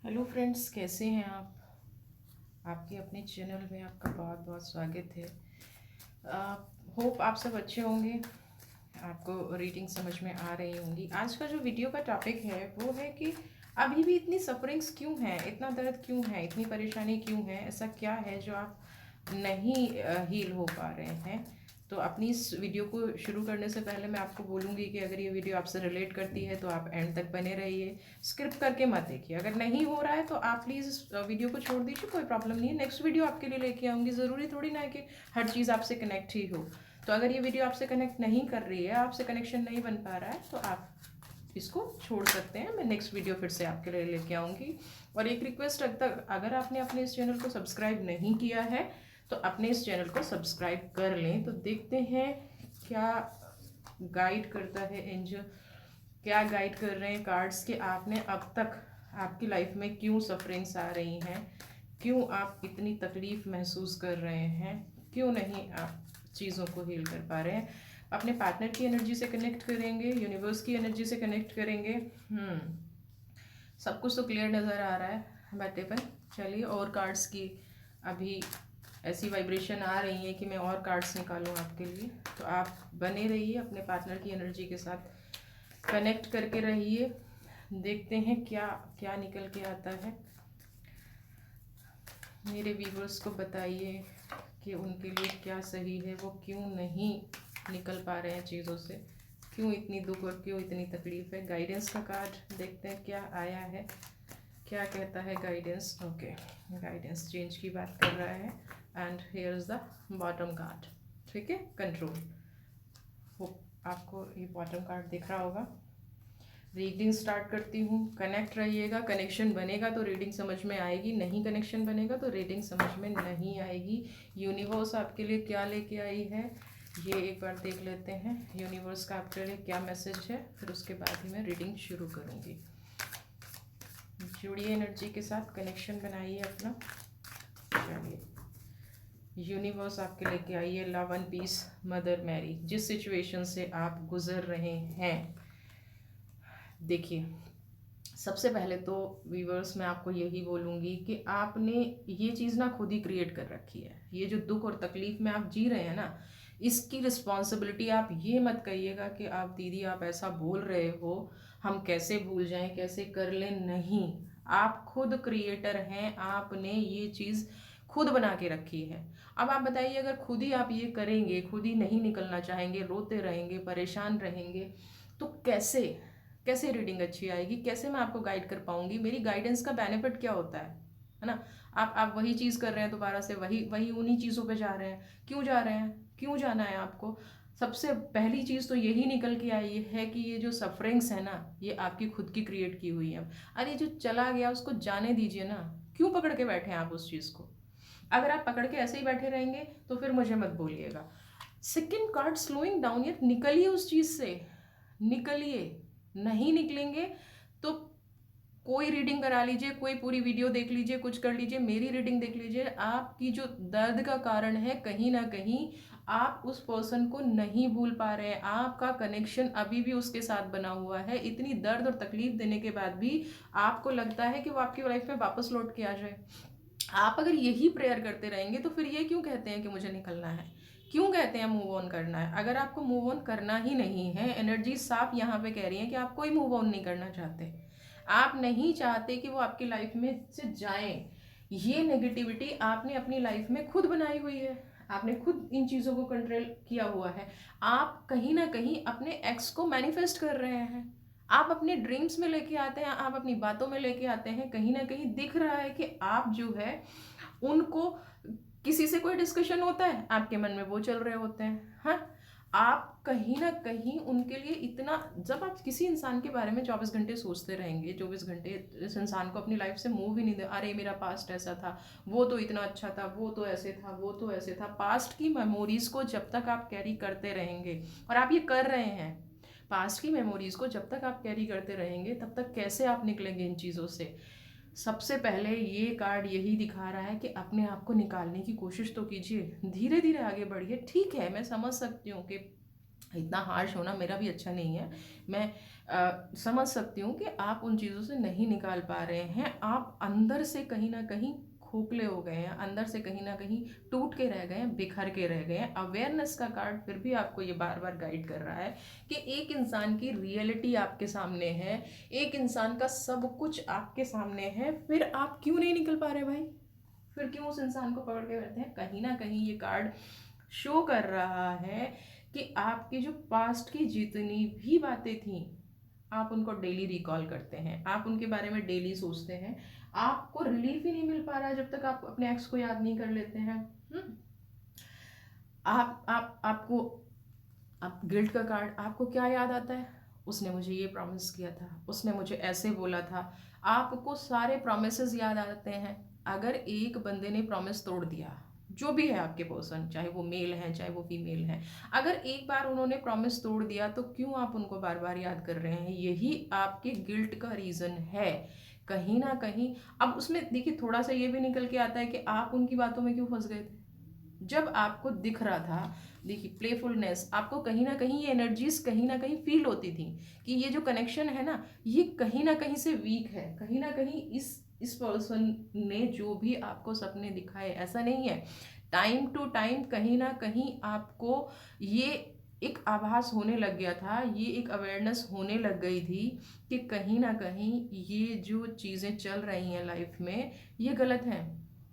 Hello friends, कैसे हैं आप। आपके अपने चैनल में आपका बहुत बहुत स्वागत है। होप आप सब अच्छे होंगे। आपको रीडिंग समझ में आ रही होंगी। आज का जो वीडियो का टॉपिक है वो है कि अभी भी इतनी सफरिंग्स क्यों हैं, इतना दर्द क्यों है, इतनी परेशानी क्यों है, ऐसा क्या है जो आप नहीं हील हो पा रहे हैं। तो अपनी इस वीडियो को शुरू करने से पहले मैं आपको बोलूँगी कि अगर ये वीडियो आपसे रिलेट करती है तो आप एंड तक बने रहिए, स्क्रिप्ट करके मत देखिए। अगर नहीं हो रहा है तो आप प्लीज़ इस वीडियो को छोड़ दीजिए, कोई प्रॉब्लम नहीं है। नेक्स्ट वीडियो आपके लिए लेके आऊँगी। ज़रूरी थोड़ी ना है कि हर चीज़ आपसे कनेक्ट ही हो। तो अगर ये वीडियो आपसे कनेक्ट नहीं कर रही है, आपसे कनेक्शन नहीं बन पा रहा है, तो आप इसको छोड़ सकते हैं। मैं नेक्स्ट वीडियो फिर से आपके लिए लेके आऊँगी। और एक रिक्वेस्ट, अगर आपने अपने इस चैनल को सब्सक्राइब नहीं किया है तो अपने इस चैनल को सब्सक्राइब कर लें। तो देखते हैं क्या गाइड करता है एंजल, क्या गाइड कर रहे हैं कार्ड्स कि आपने अब तक आपकी लाइफ में क्यों सफरिंग्स आ रही हैं, क्यों आप इतनी तकलीफ महसूस कर रहे हैं, क्यों नहीं आप चीज़ों को हील कर पा रहे हैं। अपने पार्टनर की एनर्जी से कनेक्ट करेंगे, यूनिवर्स की एनर्जी से कनेक्ट करेंगे। सब कुछ तो क्लियर नज़र आ रहा है बैठे पर। चलिए, और कार्ड्स की अभी ऐसी वाइब्रेशन आ रही है कि मैं और कार्ड्स निकालूं आपके लिए। तो आप बने रहिए, अपने पार्टनर की एनर्जी के साथ कनेक्ट करके रहिए। देखते हैं क्या क्या निकल के आता है। मेरे व्यूवर्स को बताइए कि उनके लिए क्या सही है, वो क्यों नहीं निकल पा रहे हैं चीज़ों से, क्यों इतनी दुख और क्यों इतनी तकलीफ है। गाइडेंस का कार्ड देखते हैं क्या आया है, क्या कहता है गाइडेंस। ओके, गाइडेंस चेंज की बात कर रहा है। And here is the bottom card. ठीक है, कंट्रोल। वो आपको ये बॉटम कार्ड दिख रहा होगा। रीडिंग स्टार्ट करती हूँ, कनेक्ट रहिएगा। कनेक्शन बनेगा तो रीडिंग समझ में आएगी, नहीं कनेक्शन बनेगा तो रीडिंग समझ में नहीं आएगी। यूनिवर्स आपके लिए क्या लेके आई है ये एक बार देख लेते हैं। यूनिवर्स का आपके लिए क्या मैसेज है, फिर उसके बाद ही मैं रीडिंग शुरू करूँगी। जुड़िए एनर्जी के साथ, कनेक्शन बनाइए अपना। चलिए, यूनिवर्स आपके लेके आई है love and peace, mother Mary. जिस सिचुएशन से आप गुजर रहे हैं, देखिए, सबसे पहले तो व्यूवर्स मैं आपको यही बोलूँगी कि आपने ये चीज़ ना खुद ही क्रिएट कर रखी है। ये जो दुख और तकलीफ में आप जी रहे हैं ना, इसकी रिस्पॉन्सिबिलिटी आप ये मत कहिएगा कि आप दीदी आप ऐसा बोल रहे हो, हम कैसे भूल जाएं, कैसे कर लें। नहीं, आप खुद क्रिएटर हैं, आपने ये चीज़ खुद बना के रखी है। अब आप बताइए, अगर खुद ही आप ये करेंगे, खुद ही नहीं निकलना चाहेंगे, रोते रहेंगे, परेशान रहेंगे, तो कैसे कैसे रीडिंग अच्छी आएगी, कैसे मैं आपको गाइड कर पाऊंगी। मेरी गाइडेंस का बेनिफिट क्या होता है ना। आप वही चीज़ कर रहे हैं, दोबारा से वही वही उन्हीं चीज़ों पे जा रहे हैं। क्यों जा रहे हैं, क्यों जाना है आपको। सबसे पहली चीज़ तो यही निकल के आई है कि ये जो सफरिंग्स है ना, ये आपकी खुद की क्रिएट की हुई है। अरे जो चला गया उसको जाने दीजिए ना, क्यों पकड़ के बैठे हैं आप उस चीज़ को। अगर आप पकड़ के ऐसे ही बैठे रहेंगे तो फिर मुझे मत बोलिएगा। Second card, slowing down. ये निकलिए उस चीज़ से, निकलिए। नहीं निकलेंगे तो कोई रीडिंग करा लीजिए, कोई पूरी वीडियो देख लीजिए, कुछ कर लीजिए, मेरी रीडिंग देख लीजिए। आपकी जो दर्द का कारण है, कहीं ना कहीं आप उस पर्सन को नहीं भूल पा रहे हैं। आपका कनेक्शन अभी भी उसके साथ बना हुआ है। इतनी दर्द और तकलीफ देने के बाद भी आपको लगता है कि वो आपकी लाइफ में वापस लौट के आ जाए। आप अगर यही प्रेयर करते रहेंगे तो फिर ये क्यों कहते हैं कि मुझे निकलना है, क्यों कहते हैं मूव ऑन करना है। अगर आपको मूव ऑन करना ही नहीं है, एनर्जी साफ यहाँ पे कह रही है कि आप कोई मूव ऑन नहीं करना चाहते। आप नहीं चाहते कि वो आपकी लाइफ में से जाएं। ये नेगेटिविटी आपने अपनी लाइफ में खुद बनाई हुई है, आपने खुद इन चीज़ों को कंट्रोल किया हुआ है। आप कहीं ना कहीं अपने एक्स को मैनिफेस्ट कर रहे हैं, आप अपने ड्रीम्स में लेके आते हैं, आप अपनी बातों में लेके आते हैं। कहीं ना कहीं दिख रहा है कि आप जो है उनको, किसी से कोई डिस्कशन होता है आपके मन में वो चल रहे होते हैं। हाँ, आप कहीं ना कहीं उनके लिए इतना, जब आप किसी इंसान के बारे में 24 घंटे सोचते रहेंगे, 24 घंटे इस इंसान को अपनी लाइफ से मूव ही नहीं दे, अरे मेरा पास्ट ऐसा था, वो तो इतना अच्छा था, वो तो ऐसे था, वो तो ऐसे था। पास्ट की मेमोरीज को जब तक आप कैरी करते रहेंगे, और आप ये कर रहे हैं, पास्ट की मेमोरीज को जब तक आप कैरी करते रहेंगे तब तक कैसे आप निकलेंगे इन चीज़ों से। सबसे पहले ये कार्ड यही दिखा रहा है कि अपने आप को निकालने की कोशिश तो कीजिए, धीरे धीरे आगे बढ़िए। ठीक है, मैं समझ सकती हूँ कि इतना हार्श होना मेरा भी अच्छा नहीं है। मैं समझ सकती हूँ कि आप उन चीज़ों से नहीं निकाल पा रहे हैं, आप अंदर से कहीं ना कहीं खोखले हो गए हैं, अंदर से कहीं ना कहीं टूट के रह गए हैं, बिखर के रह गए हैं। अवेयरनेस का कार्ड फिर भी आपको ये बार बार गाइड कर रहा है कि एक इंसान की रियलिटी आपके सामने है, एक इंसान का सब कुछ आपके सामने है, फिर आप क्यों नहीं निकल पा रहे भाई? फिर क्यों उस इंसान को पकड़ के बैठे हैं? कहीं ना कहीं ये कार्ड शो कर रहा है कि आपकी जो पास्ट की जितनी भी बातें थी, आप उनको डेली रिकॉल करते हैं, आप उनके बारे में डेली सोचते हैं, आपको रिलीफ ही नहीं मिल पा रहा है जब तक आप अपने एक्स को याद नहीं कर लेते हैं। हम्म? आप आपको आप गिल्ट का कार्ड, आपको क्या याद आता है? उसने मुझे ये प्रॉमिस किया था, उसने मुझे ऐसे बोला था। आपको सारे प्रॉमिसेस याद आते हैं। अगर एक बंदे ने प्रॉमिस तोड़ दिया, जो भी है आपके पर्सन, चाहे वो मेल है चाहे वो फीमेल है, अगर एक बार उन्होंने प्रॉमिस तोड़ दिया तो क्यों आप उनको बार बार याद कर रहे हैं? यही आपके गिल्ट का रीज़न है कहीं ना कहीं। अब उसमें देखिए थोड़ा सा ये भी निकल के आता है कि आप उनकी बातों में क्यों फंस गए थे जब आपको दिख रहा था। देखिए प्लेफुलनेस, आपको कहीं ना कहीं ये एनर्जीज कहीं ना कहीं फील होती थी कि ये जो कनेक्शन है ना, ये कहीं ना कहीं से वीक है, कहीं ना कहीं इस पर्सन ने जो भी आपको सपने दिखाए, ऐसा नहीं है, टाइम टू टाइम कहीं ना कहीं आपको ये एक आभास होने लग गया था, ये एक अवेयरनेस होने लग गई थी कि कहीं ना कहीं ये जो चीज़ें चल रही हैं लाइफ में ये गलत हैं,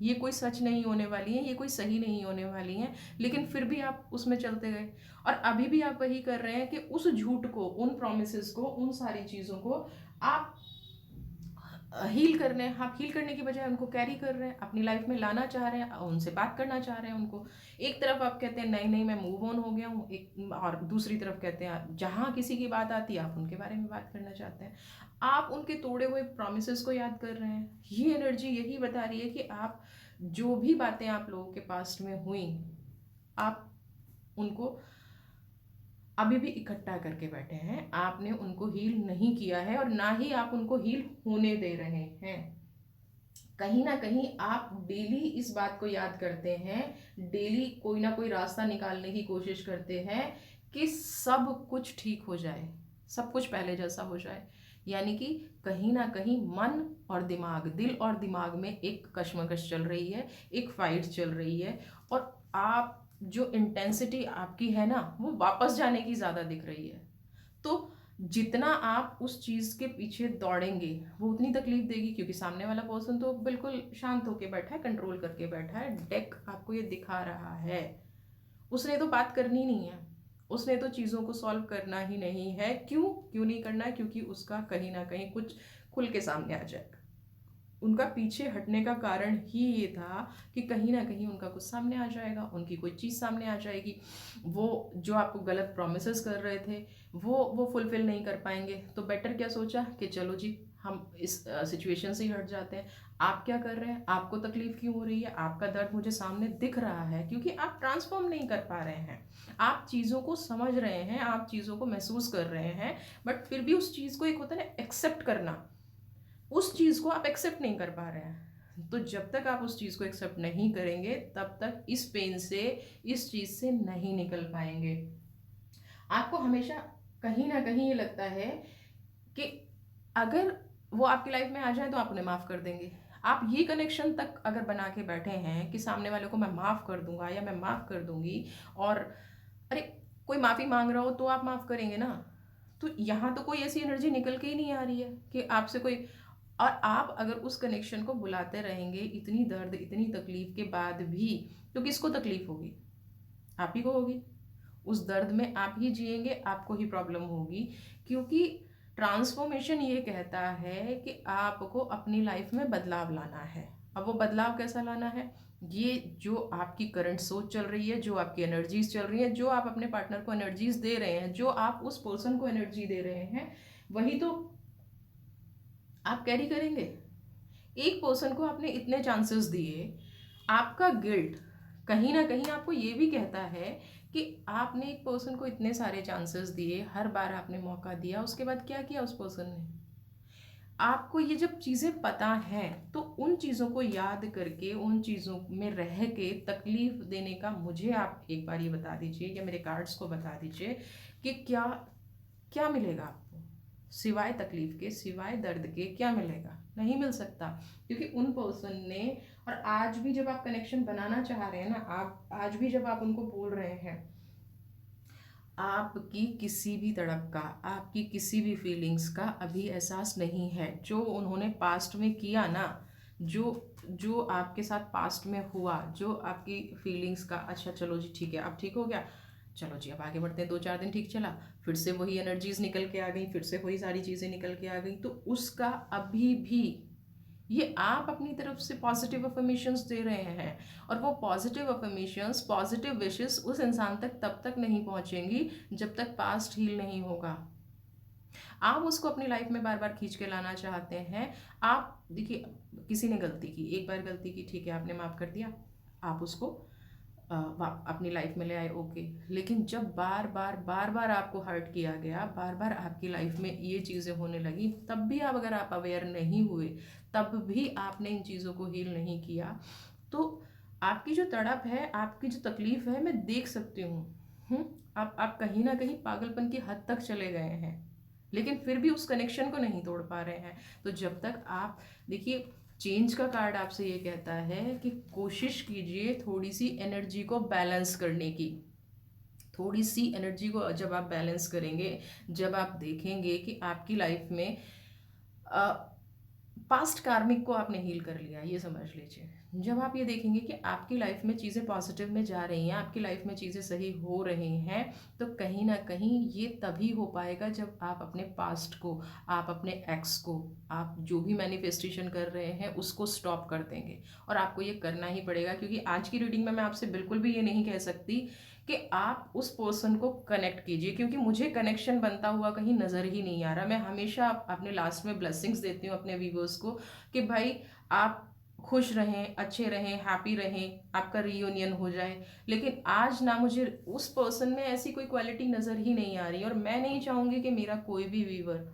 ये कोई सच नहीं होने वाली है, ये कोई सही नहीं होने वाली है। लेकिन फिर भी आप उसमें चलते गए और अभी भी आप वही कर रहे हैं कि उस झूठ को, उन प्रोमिस को, उन सारी चीज़ों को आप हील करने, आप हील करने की बजाय उनको कैरी कर रहे हैं, अपनी लाइफ में लाना चाह रहे हैं, उनसे बात करना चाह रहे हैं उनको। एक तरफ आप कहते हैं नहीं नहीं मैं मूव ऑन हो गया हूँ, एक और दूसरी तरफ कहते हैं जहाँ किसी की बात आती है आप उनके बारे में बात करना चाहते हैं। आप उनके तोड़े हुए प्रोमिस को याद कर रहे हैं। ये एनर्जी यही बता रही है कि आप जो भी बातें आप लोगों के पास्ट में हुई, आप उनको अभी भी इकट्ठा करके बैठे हैं, आपने उनको हील नहीं किया है और ना ही आप उनको हील होने दे रहे हैं। कहीं ना कहीं आप डेली इस बात को याद करते हैं, डेली कोई ना कोई रास्ता निकालने की कोशिश करते हैं कि सब कुछ ठीक हो जाए, सब कुछ पहले जैसा हो जाए। यानी कि कहीं ना कहीं मन और दिमाग, दिल और दिमाग में एक कश्मकश चल रही है, एक फाइट चल रही है और आप जो इंटेंसिटी आपकी है ना वो वापस जाने की ज़्यादा दिख रही है। तो जितना आप उस चीज़ के पीछे दौड़ेंगे वो उतनी तकलीफ देगी, क्योंकि सामने वाला पर्सन तो बिल्कुल शांत होके बैठा है, कंट्रोल करके बैठा है, डेक आपको ये दिखा रहा है। उसने तो बात करनी नहीं है, उसने तो चीज़ों को सॉल्व करना ही नहीं है। क्यों क्यों नहीं करना है? क्योंकि उसका कहीं ना कहीं कुछ खुल के सामने आ जाएगा। उनका पीछे हटने का कारण ही ये था कि कहीं ना कहीं उनका कुछ सामने आ जाएगा, उनकी कोई चीज़ सामने आ जाएगी, वो जो आपको गलत प्रोमिस कर रहे थे वो फुलफिल नहीं कर पाएंगे। तो बेटर क्या सोचा कि चलो जी हम इस सिचुएशन से ही हट जाते हैं। आप क्या कर रहे हैं? आपको तकलीफ क्यों हो रही है? आपका दर्द मुझे सामने दिख रहा है, क्योंकि आप ट्रांसफॉर्म नहीं कर पा रहे हैं। आप चीज़ों को समझ रहे हैं, आप चीज़ों को महसूस कर रहे हैं, बट फिर भी उस चीज़ को, एक होता है ना एक्सेप्ट करना, उस चीज़ को आप एक्सेप्ट नहीं कर पा रहे हैं। तो जब तक आप उस चीज़ को एक्सेप्ट नहीं करेंगे तब तक इस पेन से, इस चीज़ से नहीं निकल पाएंगे। आपको हमेशा कहीं ना कहीं ये लगता है कि अगर वो आपकी लाइफ में आ जाए तो आप उन्हें माफ़ कर देंगे। आप ये कनेक्शन तक अगर बना के बैठे हैं कि सामने वाले को मैं माफ़ कर दूंगा या मैं माफ़ कर दूंगी, और अरे कोई माफ़ी मांग रहा हो तो आप माफ़ करेंगे ना। तो यहाँ तो कोई ऐसी एनर्जी निकल के ही नहीं आ रही है कि आपसे कोई, और आप अगर उस कनेक्शन को बुलाते रहेंगे इतनी दर्द इतनी तकलीफ के बाद भी, तो किसको तकलीफ होगी? आप ही को होगी। उस दर्द में आप ही जिएंगे, आपको ही प्रॉब्लम होगी। क्योंकि ट्रांसफॉर्मेशन ये कहता है कि आपको अपनी लाइफ में बदलाव लाना है। अब वो बदलाव कैसा लाना है? ये जो आपकी करंट सोच चल रही है, जो आपकी एनर्जीज चल रही है, जो आप अपने पार्टनर को एनर्जीज दे रहे हैं, जो आप उस पर्सन को एनर्जी दे रहे हैं, वही तो आप कैरी करेंगे। एक पर्सन को आपने इतने चांसेस दिए, आपका गिल्ट कहीं ना कहीं आपको ये भी कहता है कि आपने एक पर्सन को इतने सारे चांसेस दिए, हर बार आपने मौका दिया, उसके बाद क्या किया उस पर्सन ने? आपको ये जब चीज़ें पता हैं तो उन चीज़ों को याद करके, उन चीज़ों में रह के तकलीफ़ देने का मुझे आप एक बार ये बता दीजिए या मेरे कार्ड्स को बता दीजिए कि क्या क्या मिलेगा आपको? सिवाय तकलीफ़ के, सिवाय दर्द के क्या मिलेगा? नहीं मिल सकता, क्योंकि उन पर्सन ने, और आज भी जब आप कनेक्शन बनाना चाह रहे हैं ना, आप आज भी जब आप उनको बोल रहे हैं, आपकी किसी भी तड़प का, आपकी किसी भी फीलिंग्स का अभी एहसास नहीं है। जो उन्होंने पास्ट में किया ना, जो जो आपके साथ पास्ट में हुआ, जो आपकी फीलिंग्स का, अच्छा चलो जी ठीक है अब ठीक हो गया, चलो जी अब आगे बढ़ते हैं, 2-4 दिन ठीक चला, फिर से वही एनर्जीज निकल के आ गई, फिर से वही सारी चीज़ें निकल के आ गई, तो उसका अभी भी, ये आप अपनी तरफ से पॉजिटिव अफर्मेशंस दे रहे हैं, और वो पॉजिटिव अफर्मेशंस, पॉजिटिव विशेस उस इंसान तक तब तक नहीं पहुंचेंगी जब तक पास्ट हील नहीं होगा। आप उसको अपनी लाइफ में बार बार खींच के लाना चाहते हैं। आप देखिए, किसी ने गलती की, एक बार गलती की, ठीक है आपने माफ़ कर दिया, आप उसको अपनी लाइफ में ले आए, ओके। लेकिन जब बार बार बार बार आपको हर्ट किया गया, बार बार आपकी लाइफ में ये चीज़ें होने लगी, तब भी आप, अगर आप अवेयर नहीं हुए, तब भी आपने इन चीज़ों को हील नहीं किया, तो आपकी जो तड़प है, आपकी जो तकलीफ़ है, मैं देख सकती हूँ। आप कहीं ना कहीं पागलपन की हद तक चले गए हैं, लेकिन फिर भी उस कनेक्शन को नहीं तोड़ पा रहे हैं। तो जब तक आप, देखिए, चेंज का कार्ड आपसे ये कहता है कि कोशिश कीजिए थोड़ी सी एनर्जी को बैलेंस करने की। थोड़ी सी एनर्जी को जब आप बैलेंस करेंगे, जब आप देखेंगे कि आपकी लाइफ में पास्ट कार्मिक को आपने हील कर लिया, ये समझ लीजिए। जब आप ये देखेंगे कि आपकी लाइफ में चीज़ें पॉजिटिव में जा रही हैं, आपकी लाइफ में चीज़ें सही हो रही हैं, तो कहीं ना कहीं ये तभी हो पाएगा जब आप अपने पास्ट को, आप अपने एक्स को, आप जो भी मैनिफेस्टेशन कर रहे हैं उसको स्टॉप कर देंगे। और आपको ये करना ही पड़ेगा, क्योंकि आज की रीडिंग में मैं आपसे बिल्कुल भी ये नहीं कह सकती कि आप उस पर्सन को कनेक्ट कीजिए, क्योंकि मुझे कनेक्शन बनता हुआ कहीं नज़र ही नहीं आ रहा। मैं हमेशा अपने लास्ट में ब्लेसिंग्स देती हूँ अपने व्यूवर्स को कि भाई आप खुश रहें, अच्छे रहें, हैप्पी रहें, आपका रीयूनियन हो जाए। लेकिन आज ना मुझे उस पर्सन में ऐसी कोई क्वालिटी नज़र ही नहीं आ रही, और मैं नहीं चाहूँगी कि मेरा कोई भी व्यूवर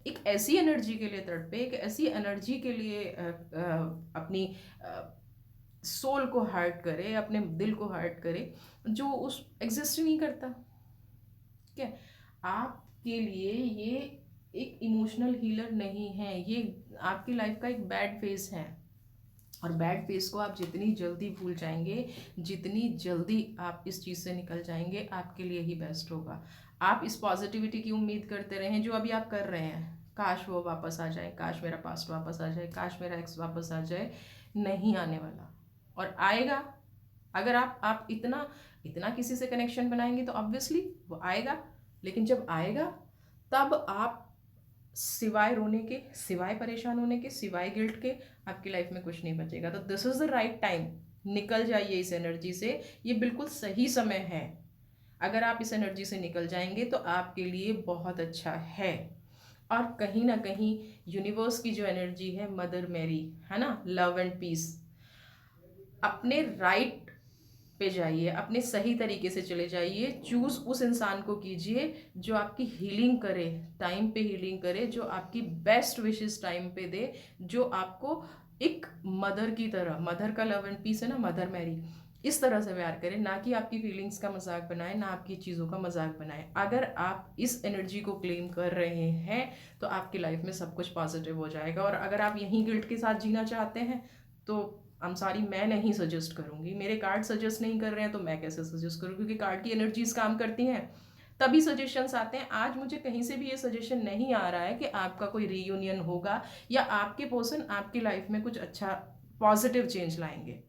एक ऐसी एनर्जी के लिए तड़पे, एक ऐसी एनर्जी के लिए अपनी सोल को हर्ट करे, अपने दिल को हर्ट करे, जो उस एग्जिस्ट ही नहीं करता। ठीक है, आपके लिए ये एक इमोशनल हीलर नहीं है, ये आपकी लाइफ का एक बैड फेस है। और बैड फेस को आप जितनी जल्दी भूल जाएंगे, जितनी जल्दी आप इस चीज़ से निकल जाएंगे, आपके लिए ही बेस्ट होगा। आप इस पॉजिटिविटी की उम्मीद करते रहें जो अभी आप कर रहे हैं। काश वो वापस आ जाए, काश मेरा पास्ट वापस आ जाए, काश मेरा एक्स वापस आ जाए। नहीं आने वाला, और आएगा। अगर आप इतना इतना किसी से कनेक्शन बनाएंगे तो ऑब्वियसली वो आएगा। लेकिन जब आएगा, तब आप सिवाय रोने के, सिवाय परेशान होने के, सिवाय गिल्ट के, आपकी लाइफ में कुछ नहीं बचेगा। तो this is the right time, निकल जाइए इस एनर्जी से, ये बिल्कुल सही समय है। अगर आप इस एनर्जी से निकल जाएंगे तो आपके लिए बहुत अच्छा है। और कहीं ना कहीं यूनिवर्स की जो एनर्जी है, मदर मैरी है ना, लव एंड पीस, अपने राइट पे जाइए, अपने सही तरीके से चले जाइए। चूज उस इंसान को कीजिए जो आपकी हीलिंग करे, टाइम पे हीलिंग करे, जो आपकी बेस्ट विशेस टाइम पे दे, जो आपको एक मदर की तरह, मदर का लव एंड पीस है ना, मदर मैरी, इस तरह से प्यार करे, ना कि आपकी फीलिंग्स का मजाक बनाए, ना आपकी चीज़ों का मजाक बनाए। अगर आप इस एनर्जी को क्लेम कर रहे हैं तो आपकी लाइफ में सब कुछ पॉजिटिव हो जाएगा। और अगर आप यहीं गिल्ट के साथ जीना चाहते हैं तो आई एम सॉरी, मैं नहीं सजेस्ट करूँगी। मेरे कार्ड सजेस्ट नहीं कर रहे हैं तो मैं कैसे सजेस्ट करूँ, क्योंकि कार्ड की एनर्जीज काम करती हैं, तभी सजेशंस आते हैं। आज मुझे कहीं से भी ये सजेशन नहीं आ रहा है कि आपका कोई रीयूनियन होगा या आपके पर्सन आपकी लाइफ में कुछ अच्छा पॉजिटिव चेंज लाएंगे।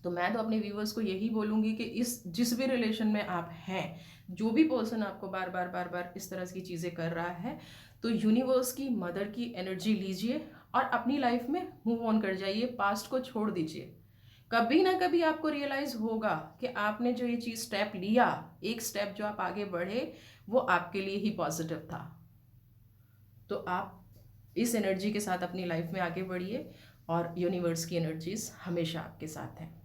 तो मैं तो अपने व्यूवर्स को यही बोलूँगी कि इस जिस भी रिलेशन में आप हैं, जो भी पर्सन आपको बार बार बार बार इस तरह की चीज़ें कर रहा है, तो यूनिवर्स की, मदर की एनर्जी लीजिए और अपनी लाइफ में मूव ऑन कर जाइए, पास्ट को छोड़ दीजिए। कभी ना कभी आपको रियलाइज़ होगा कि आपने जो ये चीज़ स्टेप लिया, एक स्टेप जो आप आगे बढ़े, वो आपके लिए ही पॉजिटिव था। तो आप इस एनर्जी के साथ अपनी लाइफ में आगे बढ़िए, और यूनिवर्स की एनर्जीज हमेशा आपके साथ हैं।